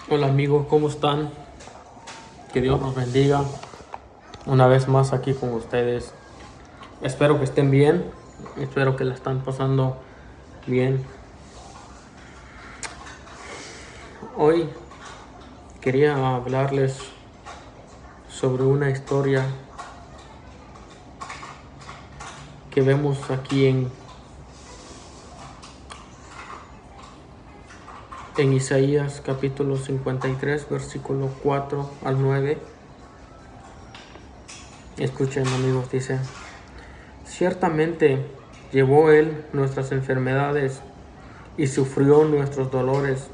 Hola amigos, ¿cómo están? Que Dios los bendiga una vez más aquí con ustedes. Espero que estén bien, espero que la están pasando bien. Hoy quería hablarles sobre una historia que vemos aquí en Isaías capítulo 53, versículo 4 al 9. Escuchen amigos, dice: ciertamente llevó él nuestras enfermedades y sufrió nuestros dolores,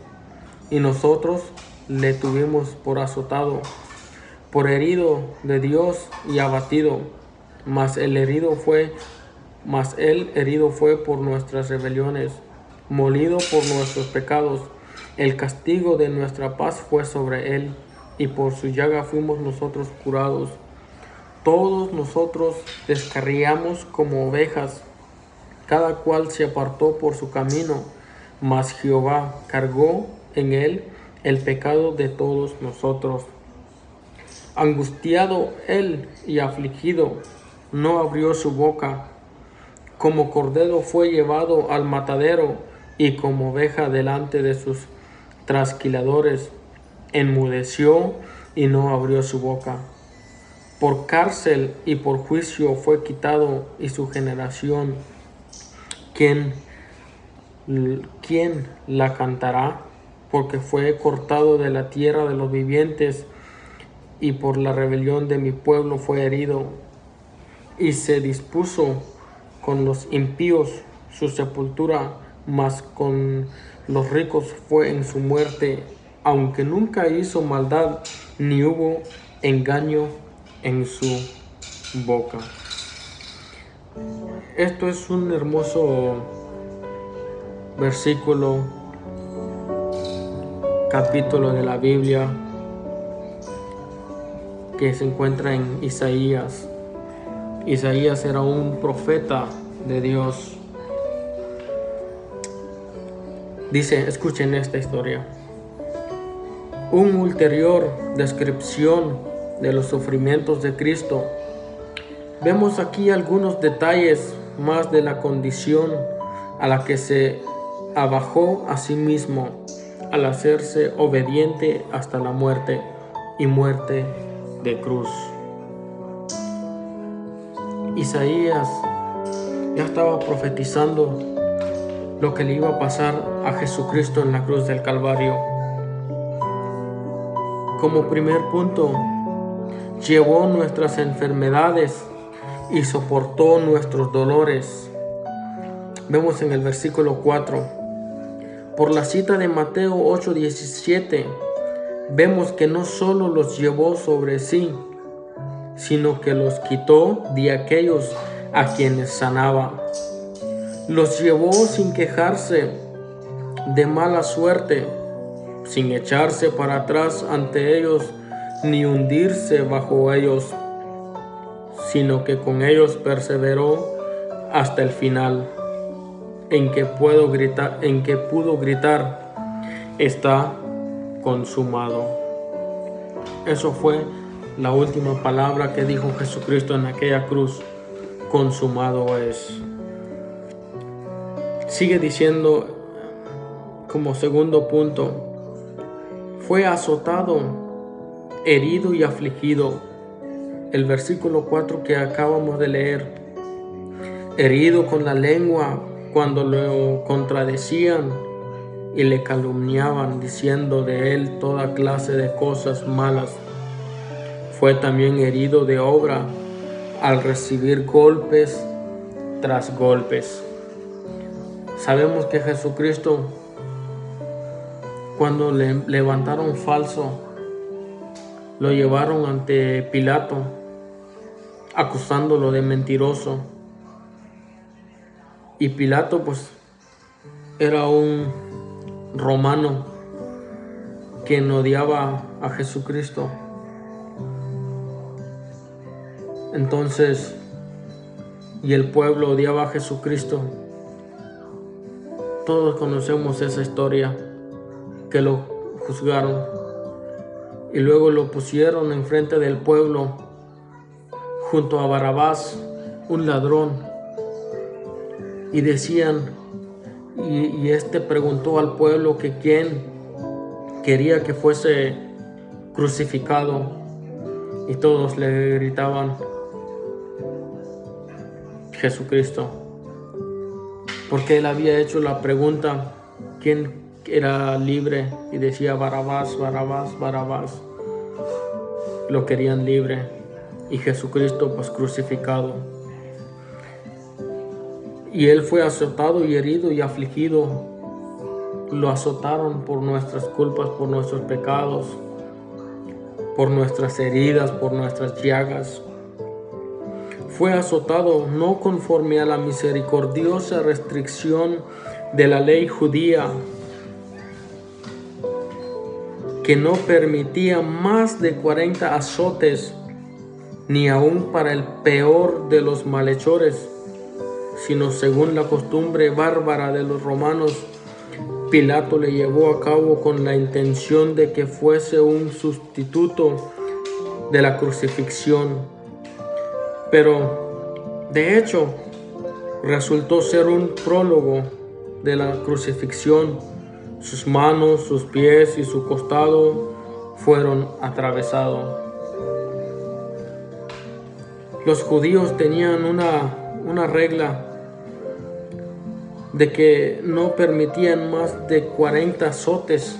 y nosotros le tuvimos por azotado, por herido de Dios y abatido. Mas él herido fue por nuestras rebeliones, molido por nuestros pecados. El castigo de nuestra paz fue sobre él, y por su llaga fuimos nosotros curados. Todos nosotros descarriamos como ovejas, cada cual se apartó por su camino, mas Jehová cargó en él el pecado de todos nosotros. Angustiado él y afligido, no abrió su boca. Como cordero fue llevado al matadero, y como oveja delante de sus trasquiladores, enmudeció y no abrió su boca. Por cárcel y por juicio fue quitado, y su generación, ¿quién la cantará? Porque fue cortado de la tierra de los vivientes, y por la rebelión de mi pueblo fue herido. Y se dispuso con los impíos su sepultura, mas con los ricos fue en su muerte, aunque nunca hizo maldad, ni hubo engaño en su boca. Esto es un hermoso versículo, capítulo de la Biblia que se encuentra en Isaías. Isaías era un profeta de Dios. Dice, escuchen esta historia. Una ulterior descripción de los sufrimientos de Cristo. Vemos aquí algunos detalles más de la condición a la que se abajó a sí mismo al hacerse obediente hasta la muerte, y muerte de cruz. Isaías ya estaba profetizando lo que le iba a pasar a Jesucristo en la cruz del Calvario. Como primer punto, llevó nuestras enfermedades y soportó nuestros dolores. Vemos en el versículo 4. Por la cita de Mateo 8:17, vemos que no solo los llevó sobre sí, sino que los quitó de aquellos a quienes sanaba. Los llevó sin quejarse de mala suerte, sin echarse para atrás ante ellos, ni hundirse bajo ellos, sino que con ellos perseveró hasta el final, en que pudo gritar, está consumado. Eso fue la última palabra que dijo Jesucristo en aquella cruz: consumado es. Sigue diciendo como segundo punto: fue azotado, herido y afligido. El versículo 4 que acabamos de leer. Herido con la lengua cuando lo contradecían y le calumniaban, diciendo de él toda clase de cosas malas. Fue también herido de obra al recibir golpes tras golpes. Sabemos que Jesucristo, cuando le levantaron falso, lo llevaron ante Pilato, acusándolo de mentiroso. Y Pilato pues era un romano que odiaba a Jesucristo. Entonces, y el pueblo odiaba a Jesucristo. Todos conocemos esa historia, que lo juzgaron y luego lo pusieron enfrente del pueblo junto a Barrabás, un ladrón, y decían, y este preguntó al pueblo que quién quería que fuese crucificado, y todos le gritaban Jesucristo, porque él había hecho la pregunta quién era libre, y decía Barrabás, Barrabás, Barrabás. Lo querían libre, y Jesucristo pues crucificado. Y él fue azotado y herido y afligido. Lo azotaron por nuestras culpas, por nuestros pecados, por nuestras heridas, por nuestras llagas. Fue azotado no conforme a la misericordiosa restricción de la ley judía, que no permitía más de 40 azotes, ni aun para el peor de los malhechores, sino según la costumbre bárbara de los romanos. Pilato le llevó a cabo con la intención de que fuese un sustituto de la crucifixión, pero de hecho resultó ser un prólogo de la crucifixión. Sus manos, sus pies y su costado fueron atravesados. Los judíos tenían una regla de que no permitían más de 40 azotes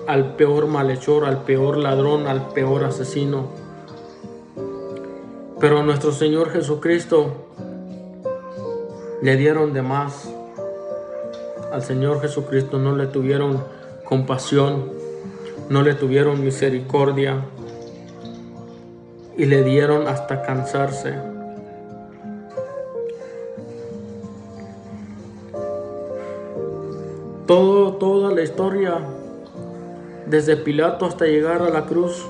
al peor malhechor, al peor ladrón, al peor asesino. Pero a nuestro Señor Jesucristo le dieron de más. Al Señor Jesucristo no le tuvieron compasión, no le tuvieron misericordia, y le dieron hasta cansarse. Toda la historia, desde Pilato hasta llegar a la cruz,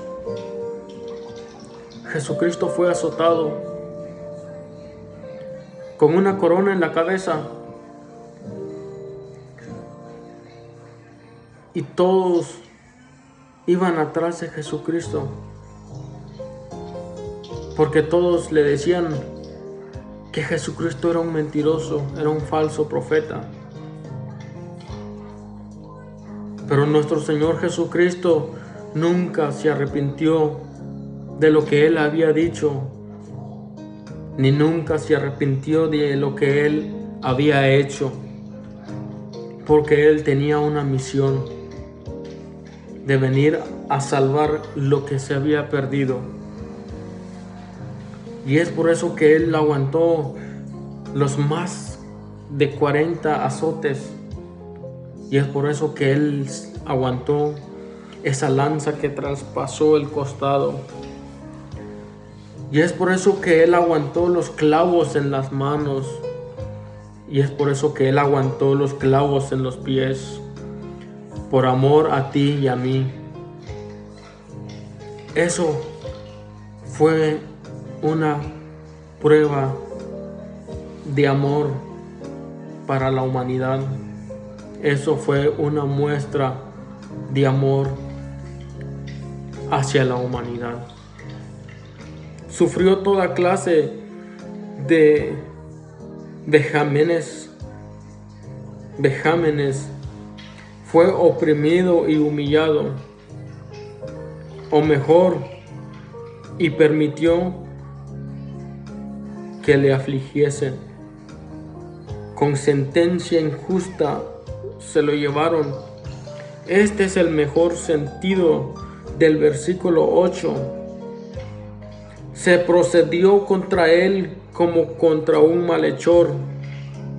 Jesucristo fue azotado con una corona en la cabeza, y todos iban atrás de Jesucristo, porque todos le decían que Jesucristo era un mentiroso, era un falso profeta. Pero nuestro Señor Jesucristo nunca se arrepintió de lo que Él había dicho, ni nunca se arrepintió de lo que Él había hecho, porque Él tenía una misión de venir a salvar lo que se había perdido. Y es por eso que Él aguantó los más de 40 azotes. Y es por eso que Él aguantó esa lanza que traspasó el costado. Y es por eso que Él aguantó los clavos en las manos. Y es por eso que Él aguantó los clavos en los pies. Por amor a ti y a mí. Eso fue una prueba de amor para la humanidad. Eso fue una muestra de amor hacia la humanidad. Sufrió toda clase de vejámenes. Fue oprimido y humillado, o mejor, y permitió que le afligiesen. Con sentencia injusta se lo llevaron. Este es el mejor sentido del versículo 8. Se procedió contra él como contra un malhechor.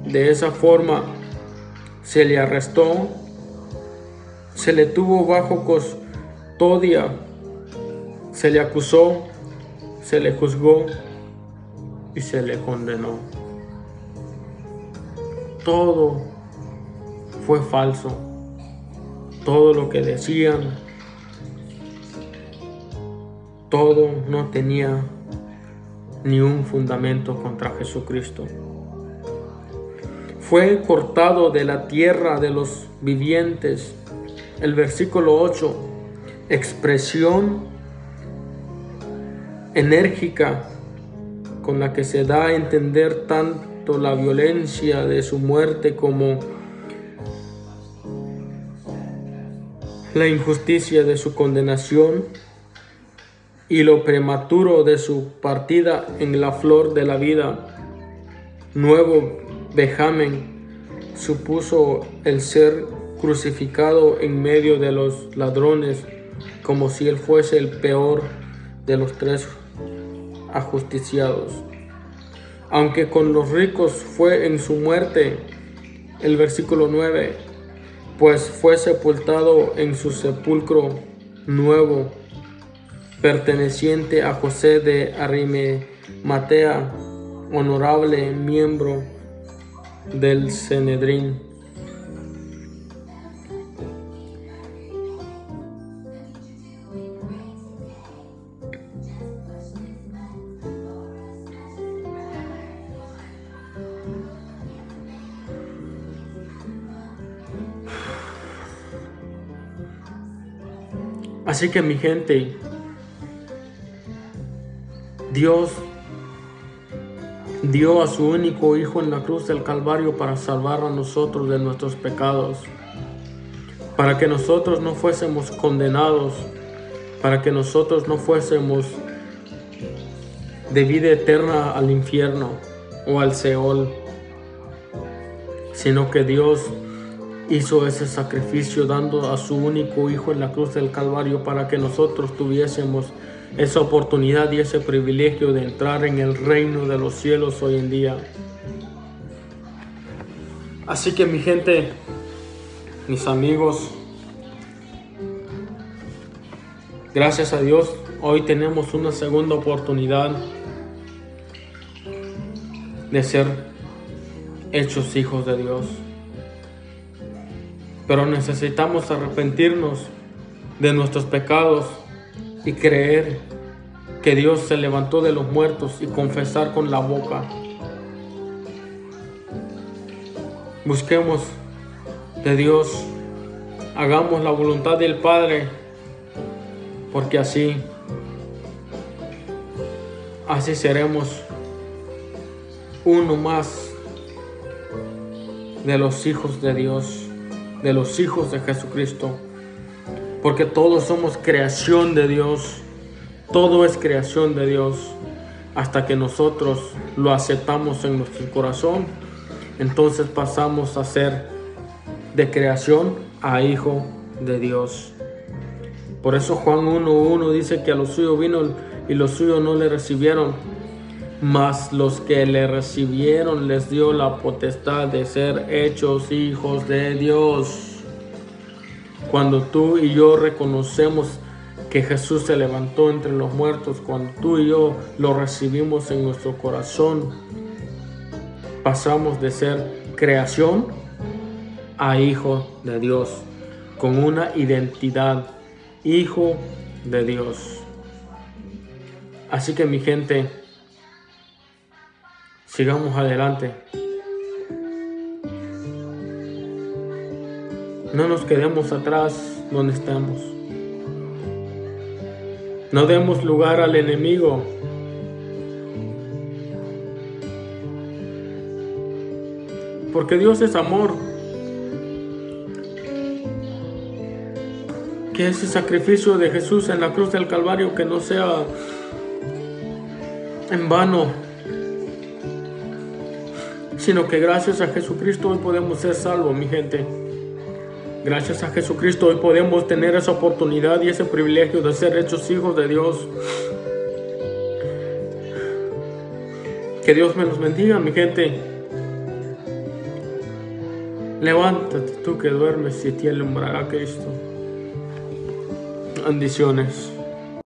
De esa forma se le arrestó, se le tuvo bajo custodia, se le acusó, se le juzgó y se le condenó. Todo fue falso. Todo lo que decían, todo no tenía ni un fundamento contra Jesucristo. Fue cortado de la tierra de los vivientes El versículo 8, expresión enérgica con la que se da a entender tanto la violencia de su muerte como la injusticia de su condenación y lo prematuro de su partida en la flor de la vida. Nuevo vejamen supuso el ser crucificado en medio de los ladrones, como si él fuese el peor de los tres ajusticiados. Aunque con los ricos fue en su muerte, el versículo 9, pues fue sepultado en su sepulcro nuevo, perteneciente a José de Arimatea, honorable miembro del Sanedrín. Así que mi gente, Dios dio a su único Hijo en la cruz del Calvario para salvar a nosotros de nuestros pecados, para que nosotros no fuésemos condenados, para que nosotros no fuésemos de vida eterna al infierno o al Seol, sino que Dios hizo ese sacrificio dando a su único Hijo en la cruz del Calvario para que nosotros tuviésemos esa oportunidad y ese privilegio de entrar en el reino de los cielos hoy en día. Así que mi gente, mis amigos, gracias a Dios, hoy tenemos una segunda oportunidad de ser hechos hijos de Dios. Pero necesitamos arrepentirnos de nuestros pecados y creer que Dios se levantó de los muertos y confesar con la boca. Busquemos de Dios, hagamos la voluntad del Padre, porque así seremos uno más de los hijos de Dios, de los hijos de Jesucristo, porque todos somos creación de Dios, todo es creación de Dios, hasta que nosotros lo aceptamos en nuestro corazón, entonces pasamos a ser de creación a hijo de Dios. Por eso Juan 1:1 dice que a los suyos vino y los suyos no le recibieron, mas los que le recibieron les dio la potestad de ser hechos hijos de Dios. Cuando tú y yo reconocemos que Jesús se levantó entre los muertos, cuando tú y yo lo recibimos en nuestro corazón, pasamos de ser creación a hijo de Dios, con una identidad, hijo de Dios. Así que mi gente, sigamos adelante. No nos quedemos atrás donde estamos. No demos lugar al enemigo. Porque Dios es amor. Que ese sacrificio de Jesús en la cruz del Calvario que no sea en vano, sino que gracias a Jesucristo hoy podemos ser salvos, mi gente. Gracias a Jesucristo hoy podemos tener esa oportunidad y ese privilegio de ser hechos hijos de Dios. Que Dios me los bendiga, mi gente. Levántate tú que duermes y te alumbrará Cristo. Bendiciones.